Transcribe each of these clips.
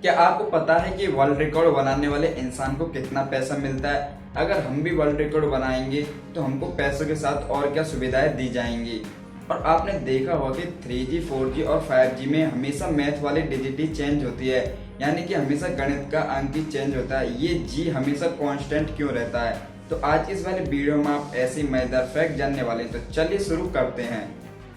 क्या आपको पता है कि वर्ल्ड रिकॉर्ड बनाने वाले इंसान को कितना पैसा मिलता है? अगर हम भी वर्ल्ड रिकॉर्ड बनाएंगे तो हमको पैसों के साथ और क्या सुविधाएं दी जाएंगी। और आपने देखा होगा कि 3G, 4G और 5G में हमेशा मैथ वाली डिजिटी चेंज होती है, यानी कि हमेशा गणित का अंक ही चेंज होता है। ये जी हमेशा कांस्टेंट क्यों रहता है? तो आज की इस वाले वीडियो में आप ऐसे मजेदार फैक्ट जानने वाले हैं। तो चलिए शुरू करते हैं।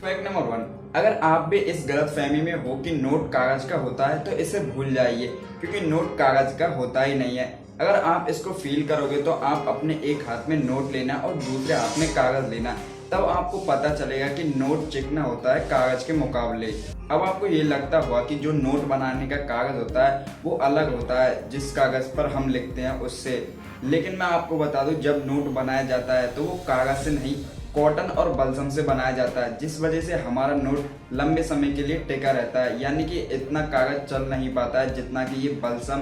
फैक्ट नंबर 1, अगर आप भी इस गलत फहमी में हो कि नोट कागज का होता है तो इसे भूल जाइए, क्योंकि नोट कागज का होता ही नहीं है। अगर आप इसको फील करोगे तो आप अपने एक हाथ में नोट लेना और दूसरे हाथ में कागज लेना, तब आपको पता चलेगा कि नोट चिकना होता है कागज के मुकाबले। अब आपको ये लगता होगा कि जो नोट बनाने का कागज होता है वो अलग होता है जिस कागज पर हम लिखते हैं उससे, लेकिन मैं आपको बता दूं, जब नोट बनाया जाता है तो वो कागज से नहीं, कॉटन और बलसम से बनाया जाता है, जिस वजह से हमारा नोट लंबे समय के लिए टिका रहता है। यानी कि इतना कागज चल नहीं पाता है जितना कि ये बलसम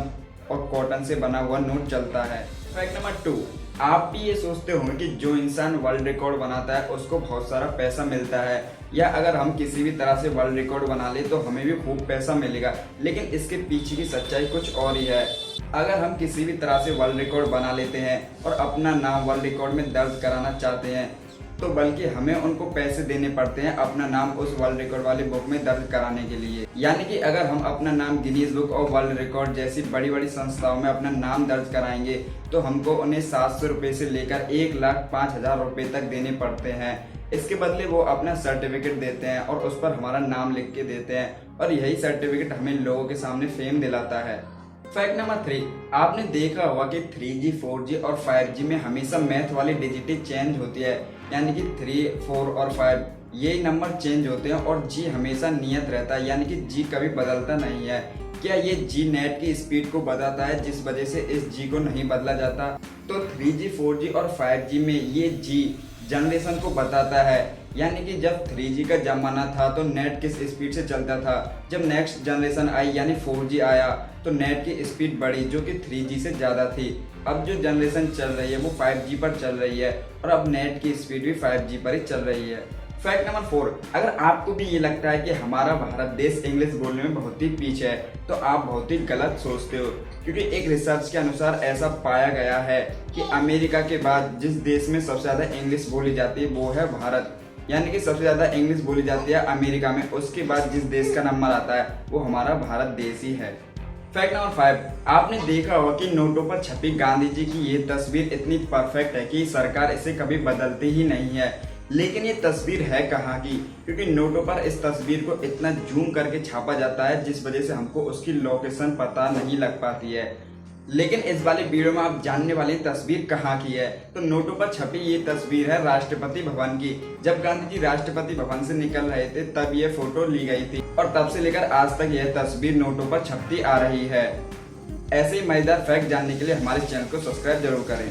और कॉटन से बना हुआ नोट चलता है। फैक्ट नंबर 2, आप भी ये सोचते होंगे कि जो इंसान वर्ल्ड रिकॉर्ड बनाता है उसको बहुत सारा पैसा मिलता है, या अगर हम किसी भी तरह से वर्ल्ड रिकॉर्ड बना ले तो हमें भी खूब पैसा मिलेगा। लेकिन इसके पीछे की सच्चाई कुछ और ही है। अगर हम किसी भी तरह से वर्ल्ड रिकॉर्ड बना लेते हैं और अपना नाम वर्ल्ड रिकॉर्ड में दर्ज कराना चाहते हैं तो बल्कि हमें उनको पैसे देने पड़ते हैं अपना नाम उस वर्ल्ड रिकॉर्ड वाली बुक में दर्ज कराने के लिए। यानी कि अगर हम अपना नाम गिनीज बुक और वर्ल्ड रिकॉर्ड जैसी बड़ी बड़ी संस्थाओं में अपना नाम दर्ज कराएंगे तो हमको उन्हें 700 रुपये से लेकर 1,05,000 रुपये तक देने पड़ते हैं। इसके बदले वो अपना सर्टिफिकेट देते हैं और उस पर हमारा नाम लिख के देते हैं, और यही सर्टिफिकेट हमें लोगों के सामने फेम दिलाता है। फैक्ट नंबर 3, आपने देखा होगा कि 3G, 4G और 5G में हमेशा मैथ वाली डिजिटी चेंज होती है, यानी कि 3, 4 और 5 ये नंबर चेंज होते हैं और जी हमेशा नियत रहता है, यानी कि जी कभी बदलता नहीं है। क्या ये जी नेट की स्पीड को बताता है जिस वजह से इस जी को नहीं बदला जाता? तो 3G, 4G और 5G में ये जी जनरेशन को बताता है, यानी कि जब 3G का जमाना था तो नेट किस स्पीड से चलता था। जब नेक्स्ट जनरेशन आई यानी 4G आया तो नेट की स्पीड बढ़ी जो कि 3G से ज़्यादा थी। अब जो जनरेशन चल रही है वो 5G पर चल रही है और अब नेट की स्पीड भी 5G पर ही चल रही है। फैक्ट नंबर 4, अगर आपको भी ये लगता है कि हमारा भारत देश इंग्लिश बोलने में बहुत ही पीछे है तो आप बहुत ही गलत सोचते हो, क्योंकि एक रिसर्च के अनुसार ऐसा पाया गया है कि अमेरिका के बाद जिस देश में सबसे ज़्यादा इंग्लिश बोली जाती है वो है भारत। यानी कि सबसे ज़्यादा इंग्लिश बोली जाती है अमेरिका में, उसके बाद जिस देश का नंबर आता है वो हमारा भारत देश ही है। फैक्ट नंबर 5, आपने देखा होगा कि नोटों पर छपी गांधी जी की ये तस्वीर इतनी परफेक्ट है कि सरकार इसे कभी बदलती ही नहीं है। लेकिन ये तस्वीर है कहाँ की? क्योंकि नोटों पर इस तस्वीर को इतना जूम करके छापा जाता है जिस वजह से हमको उसकी लोकेशन पता नहीं लग पाती है। लेकिन इस वाले वीडियो में आप जानने वाली तस्वीर कहाँ की है। तो नोटों पर छपी ये तस्वीर है राष्ट्रपति भवन की। जब गांधी जी राष्ट्रपति भवन से निकल रहे थे तब ये फोटो ली गई थी और तब से लेकर आज तक यह तस्वीर नोटों पर छपती आ रही है। ऐसे ही मजेदार फैक्ट जानने के लिए हमारे चैनल को सब्सक्राइब जरूर करें।